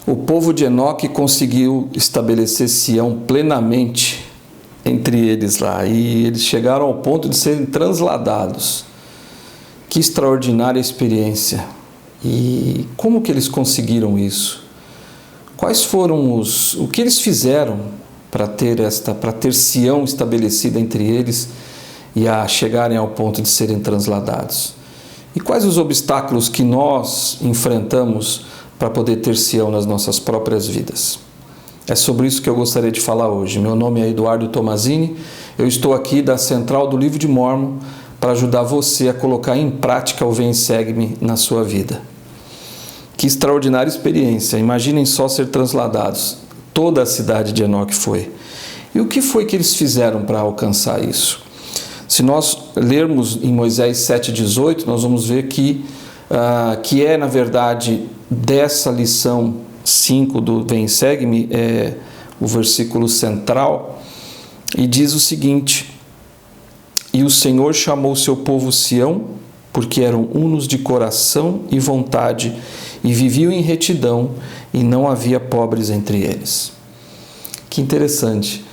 O povo de Enoque conseguiu estabelecer Sião plenamente entre eles lá, e eles chegaram ao ponto de serem transladados. Que extraordinária experiência! E como que eles conseguiram isso? Quais foram o que eles fizeram para ter Sião estabelecida entre eles e a chegarem ao ponto de serem transladados? E quais os obstáculos que nós enfrentamos para poder ter Sião nas nossas próprias vidas? É sobre isso que eu gostaria de falar hoje. Meu nome é Eduardo Tomazini, eu estou aqui da Central do Livro de Mórmon para ajudar você a colocar em prática o Vem e Segue-me na sua vida. Que extraordinária experiência! Imaginem só ser transladados. Toda a cidade de Enoque foi. E o que foi que eles fizeram para alcançar isso? Se nós lermos em Moisés 7,18, nós vamos ver que é, na verdade, dessa lição 5 do Vem e Segue-me, é o versículo central, e diz o seguinte: E o Senhor chamou seu povo Sião, porque eram unos de coração e vontade, e viviam em retidão, e não havia pobres entre eles. Que interessante.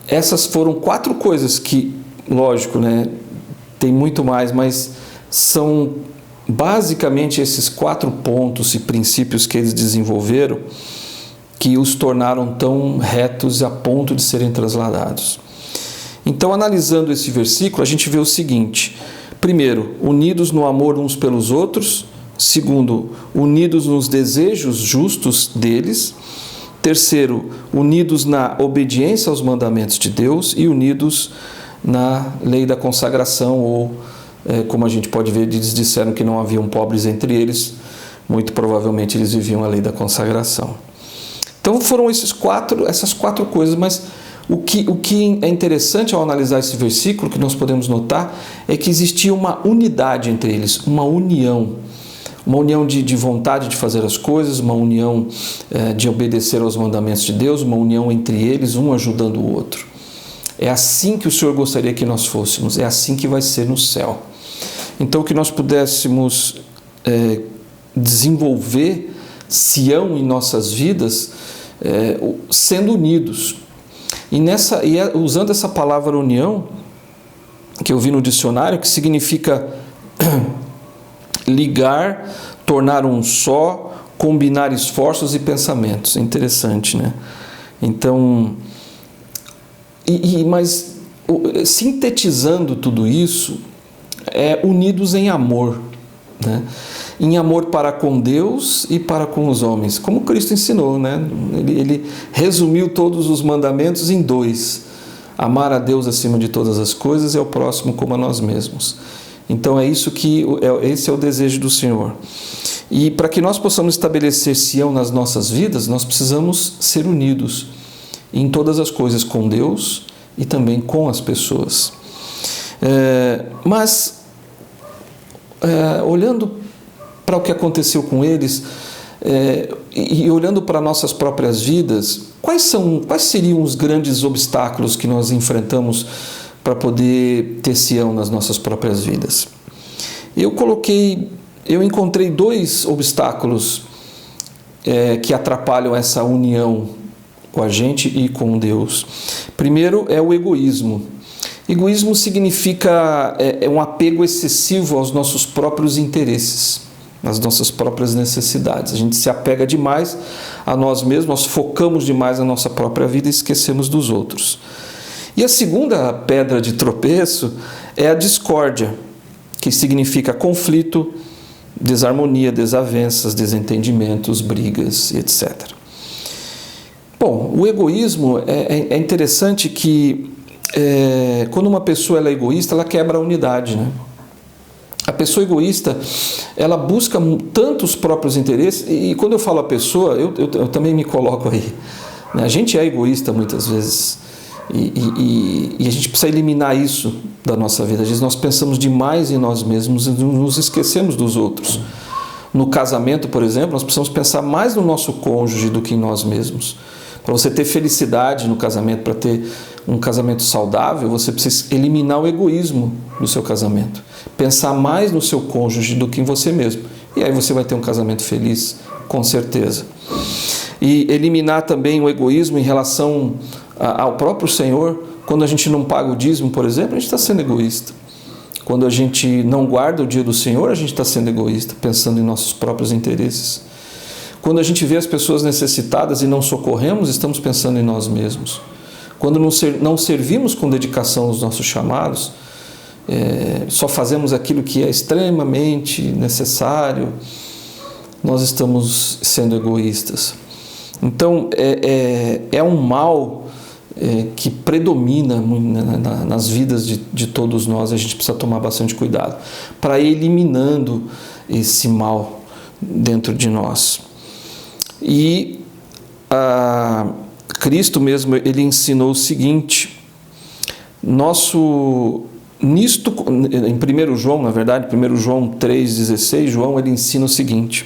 Essas foram 4 coisas que, lógico, né, tem muito mais, mas são basicamente esses 4 pontos e princípios que eles desenvolveram que os tornaram tão retos a ponto de serem transladados. Então, analisando esse versículo, a gente vê o seguinte: primeiro, unidos no amor uns pelos outros. Segundo, unidos nos desejos justos deles. Terceiro, unidos na obediência aos mandamentos de Deus. E unidos na lei da consagração, ou como a gente pode ver, eles disseram que não haviam pobres entre eles, muito provavelmente eles viviam a lei da consagração. Então foram essas quatro coisas, mas o que é interessante ao analisar esse versículo, que nós podemos notar, é que existia uma unidade entre eles, uma união de vontade de fazer as coisas, uma união de obedecer aos mandamentos de Deus, uma união entre eles, um ajudando o outro. É assim que o Senhor gostaria que nós fôssemos, é assim que vai ser no céu. Então, que nós pudéssemos desenvolver Sião em nossas vidas, sendo unidos. E usando essa palavra união, que eu vi no dicionário, que significa ligar, tornar um só, combinar esforços e pensamentos. É interessante, né? Então, mas sintetizando tudo isso, unidos em amor, né? Em amor para com Deus e para com os homens, como Cristo ensinou, né? Ele resumiu todos os mandamentos em 2: amar a Deus acima de todas as coisas e ao próximo como a nós mesmos. Então esse é o desejo do Senhor. E para que nós possamos estabelecer Sião nas nossas vidas, nós precisamos ser unidos em todas as coisas com Deus e também com as pessoas. Olhando para o que aconteceu com eles e olhando para nossas próprias vidas, quais seriam os grandes obstáculos que nós enfrentamos para poder ter Sião nas nossas próprias vidas? Eu encontrei 2 obstáculos que atrapalham essa união com a gente e com Deus. Primeiro é o egoísmo. Egoísmo significa um apego excessivo aos nossos próprios interesses, às nossas próprias necessidades. A gente se apega demais a nós mesmos, nós focamos demais na nossa própria vida e esquecemos dos outros. E a segunda pedra de tropeço é a discórdia, que significa conflito, desarmonia, desavenças, desentendimentos, brigas, etc. Bom, o egoísmo é interessante que quando uma pessoa é egoísta, ela quebra a unidade, né? A pessoa egoísta, ela busca tanto os próprios interesses, e quando eu falo a pessoa, eu também me coloco aí, né? A gente é egoísta muitas vezes, e a gente precisa eliminar isso da nossa vida. Às vezes nós pensamos demais em nós mesmos e nos esquecemos dos outros. No casamento, por exemplo, nós precisamos pensar mais no nosso cônjuge do que em nós mesmos. Para você ter felicidade no casamento, para ter um casamento saudável, você precisa eliminar o egoísmo do seu casamento. Pensar mais no seu cônjuge do que em você mesmo. E aí você vai ter um casamento feliz, com certeza. E eliminar também o egoísmo em relação ao próprio Senhor. Quando a gente não paga o dízimo, por exemplo, a gente está sendo egoísta. Quando a gente não guarda o dia do Senhor, a gente está sendo egoísta, pensando em nossos próprios interesses. Quando a gente vê as pessoas necessitadas e não socorremos, estamos pensando em nós mesmos. Quando não servimos com dedicação os nossos chamados, só fazemos aquilo que é extremamente necessário, nós estamos sendo egoístas. Então, é um mal que predomina nas vidas de todos nós. A gente precisa tomar bastante cuidado para ir eliminando esse mal dentro de nós. E Cristo mesmo, ele ensinou o seguinte, nisto, em 1 João, na verdade, 1 João 3,16, João ele ensina o seguinte: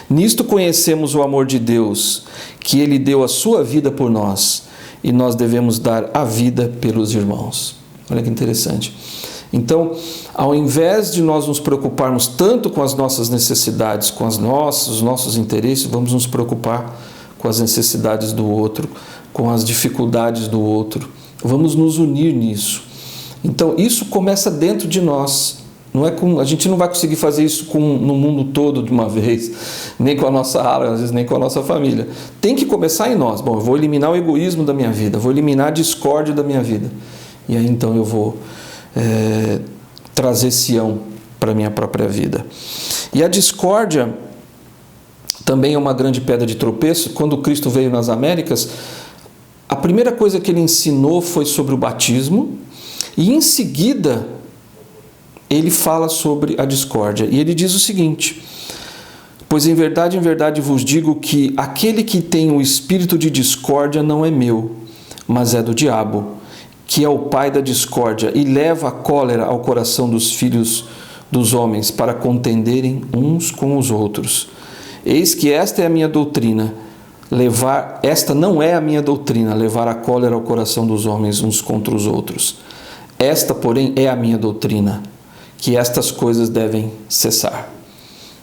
nisto conhecemos o amor de Deus, que Ele deu a sua vida por nós, e nós devemos dar a vida pelos irmãos. Olha que interessante. Então, ao invés de nós nos preocuparmos tanto com as nossas necessidades, com os nossos interesses, vamos nos preocupar com as necessidades do outro, com as dificuldades do outro. Vamos nos unir nisso. Então, isso começa dentro de nós. A gente não vai conseguir fazer isso no mundo todo de uma vez, nem com a nossa área, às vezes nem com a nossa família. Tem que começar em nós. Bom, eu vou eliminar o egoísmo da minha vida, vou eliminar a discórdia da minha vida. E aí então eu vou trazer Sião para a minha própria vida. E a discórdia também é uma grande pedra de tropeço. Quando Cristo veio nas Américas, a primeira coisa que ele ensinou foi sobre o batismo, e em seguida ele fala sobre a discórdia. E ele diz o seguinte: pois em verdade vos digo que aquele que tem o espírito de discórdia não é meu, mas é do diabo, que é o pai da discórdia, e leva a cólera ao coração dos filhos dos homens para contenderem uns com os outros. Eis que esta é a minha doutrina, esta não é a minha doutrina, levar a cólera ao coração dos homens uns contra os outros. Esta, porém, é a minha doutrina, que estas coisas devem cessar.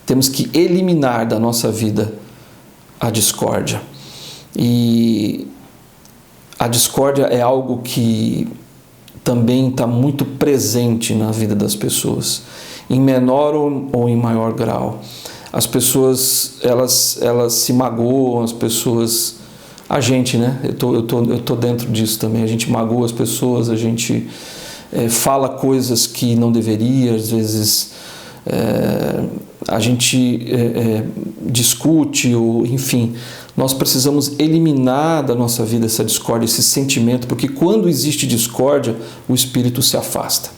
Temos que eliminar da nossa vida a discórdia. E a discórdia é algo que também está muito presente na vida das pessoas, em menor ou em maior grau. As pessoas, elas se magoam, a gente, né? Eu tô dentro disso também. A gente magoa as pessoas, a gente fala coisas que não deveria, às vezes a gente discute, ou enfim. Nós precisamos eliminar da nossa vida essa discórdia, esse sentimento, porque quando existe discórdia, o Espírito se afasta.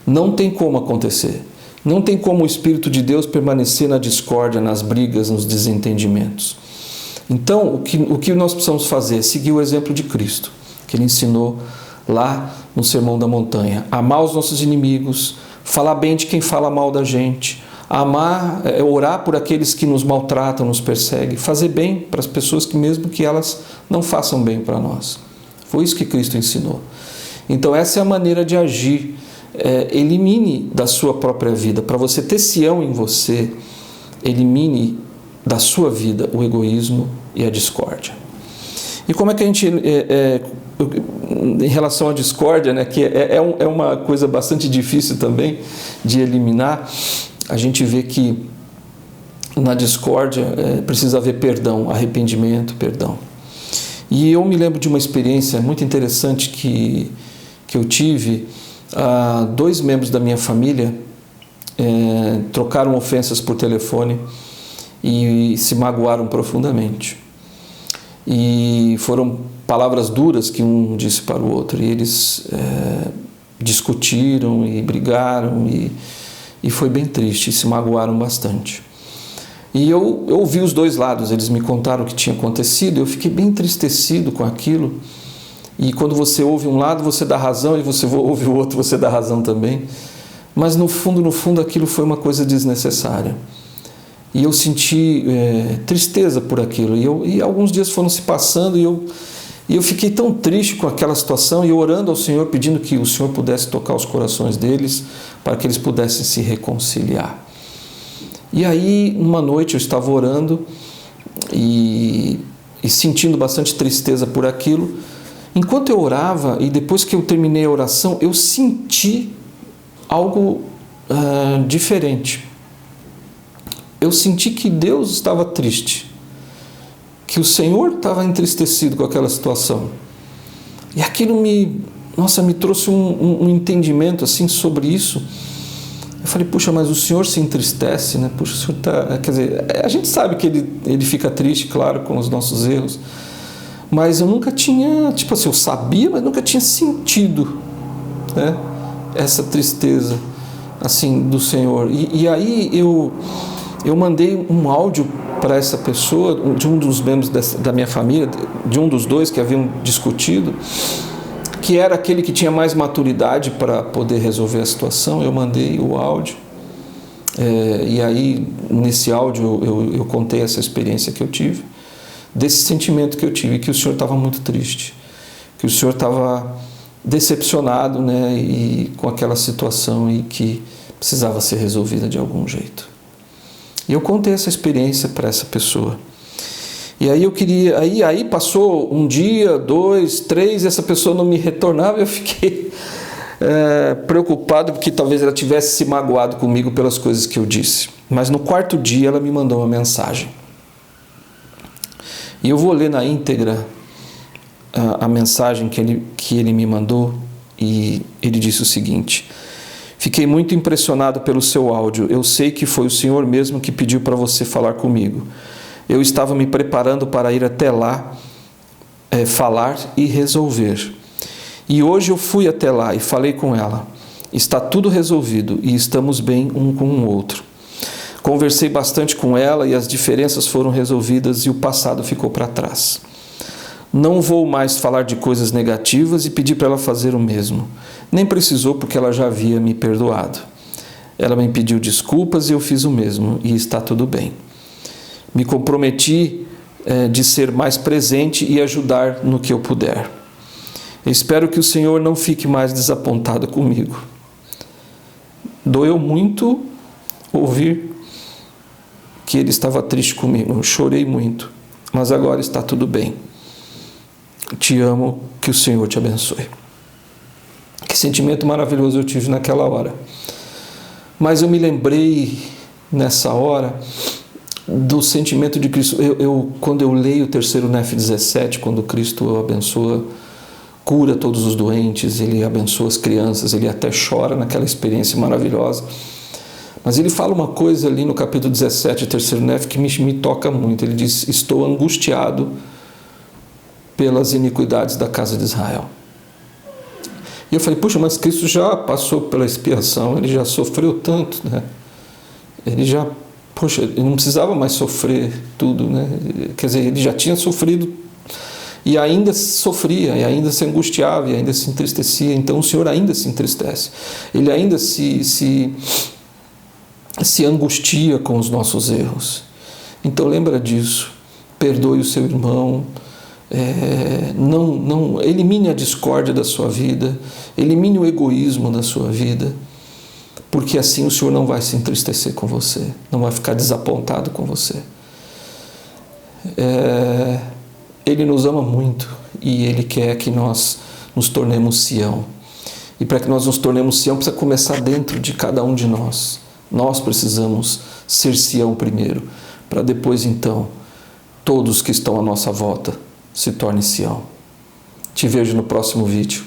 Não tem como acontecer. Não tem como o Espírito de Deus permanecer na discórdia, nas brigas, nos desentendimentos. Então, o que nós precisamos fazer é seguir o exemplo de Cristo, que Ele ensinou lá no Sermão da Montanha. Amar os nossos inimigos, falar bem de quem fala mal da gente, orar por aqueles que nos maltratam, nos perseguem, fazer bem para as pessoas que mesmo que elas não façam bem para nós. Foi isso que Cristo ensinou. Então essa é a maneira de agir. Elimine da sua própria vida. Para você ter Sião em você, elimine da sua vida o egoísmo e a discórdia. E como é que a gente, em relação à discórdia, né, que é uma coisa bastante difícil também de eliminar, a gente vê que na discórdia precisa haver perdão, arrependimento, perdão. E eu me lembro de uma experiência muito interessante que eu tive. 2 membros da minha família trocaram ofensas por telefone e se magoaram profundamente. E foram palavras duras que um disse para o outro. E eles discutiram e brigaram e foi bem triste, e se magoaram bastante. E eu ouvi os 2 lados, eles me contaram o que tinha acontecido, eu fiquei bem entristecido com aquilo. E quando você ouve um lado, você dá razão, e você ouve o outro, você dá razão também. Mas no fundo, aquilo foi uma coisa desnecessária. E eu senti tristeza por aquilo. E alguns dias foram se passando, e eu fiquei tão triste com aquela situação, e orando ao Senhor, pedindo que o Senhor pudesse tocar os corações deles, para que eles pudessem se reconciliar. E aí, numa noite, eu estava orando, e e sentindo bastante tristeza por aquilo. Enquanto eu orava e depois que eu terminei a oração, eu senti algo diferente. Eu senti que Deus estava triste, que o Senhor estava entristecido com aquela situação. E aquilo me trouxe um entendimento assim sobre isso. Eu falei, puxa, mas o Senhor se entristece, né? Puxa, o Senhor tá... Quer dizer, a gente sabe que ele fica triste, claro, com os nossos erros, mas eu nunca tinha, tipo assim, eu sabia, mas nunca tinha sentido, né, essa tristeza, assim, do Senhor. E aí eu mandei um áudio para essa pessoa, de um dos membros da minha família, de um dos dois que haviam discutido, que era aquele que tinha mais maturidade para poder resolver a situação. Eu mandei o áudio, e aí nesse áudio eu contei essa experiência que eu tive, desse sentimento que eu tive, que o Senhor estava muito triste, que o Senhor estava decepcionado, né, e com aquela situação e que precisava ser resolvida de algum jeito. E eu contei essa experiência para essa pessoa. E aí aí passou um dia, 2, 3, essa pessoa não me retornava, eu fiquei preocupado porque talvez ela tivesse se magoado comigo pelas coisas que eu disse. Mas no 4º dia ela me mandou uma mensagem. E eu vou ler na íntegra a mensagem que ele me mandou, e ele disse o seguinte: fiquei muito impressionado pelo seu áudio. Eu sei que foi o Senhor mesmo que pediu para você falar comigo. Eu estava me preparando para ir até lá, falar e resolver. E hoje eu fui até lá e falei com ela. Está tudo resolvido e estamos bem um com o outro. Conversei bastante com ela e as diferenças foram resolvidas e o passado ficou para trás. Não vou mais falar de coisas negativas e pedi para ela fazer o mesmo. Nem precisou, porque ela já havia me perdoado. Ela me pediu desculpas e eu fiz o mesmo, e está tudo bem. Me comprometi de ser mais presente e ajudar no que eu puder. Eu espero que o Senhor não fique mais desapontado comigo. Doeu muito ouvir que ele estava triste comigo. Eu chorei muito, mas agora está tudo bem. Te amo, que o Senhor te abençoe. Que sentimento maravilhoso eu tive naquela hora. Mas eu me lembrei nessa hora do sentimento de Cristo. Quando eu leio o 3º Nef 17, quando Cristo abençoa, cura todos os doentes, ele abençoa as crianças, ele até chora naquela experiência maravilhosa. Mas ele fala uma coisa ali no capítulo 17, 3º Nef, que me toca muito. Ele diz: estou angustiado pelas iniquidades da casa de Israel. E eu falei, puxa, mas Cristo já passou pela expiação, ele já sofreu tanto, né? Ele não precisava mais sofrer tudo, né? Quer dizer, ele já tinha sofrido e ainda sofria, e ainda se angustiava, e ainda se entristecia. Então o Senhor ainda se entristece, ele ainda se angustia com os nossos erros. Então lembra disso, perdoe o seu irmão, não elimine a discórdia da sua vida, elimine o egoísmo da sua vida, porque assim o Senhor não vai se entristecer com você, não vai ficar desapontado com você. Ele nos ama muito e Ele quer que nós nos tornemos Sião. E para que nós nos tornemos Sião, precisa começar dentro de cada um de nós. Nós precisamos ser Sião primeiro, para depois então todos que estão à nossa volta se tornem Sião. Te vejo no próximo vídeo.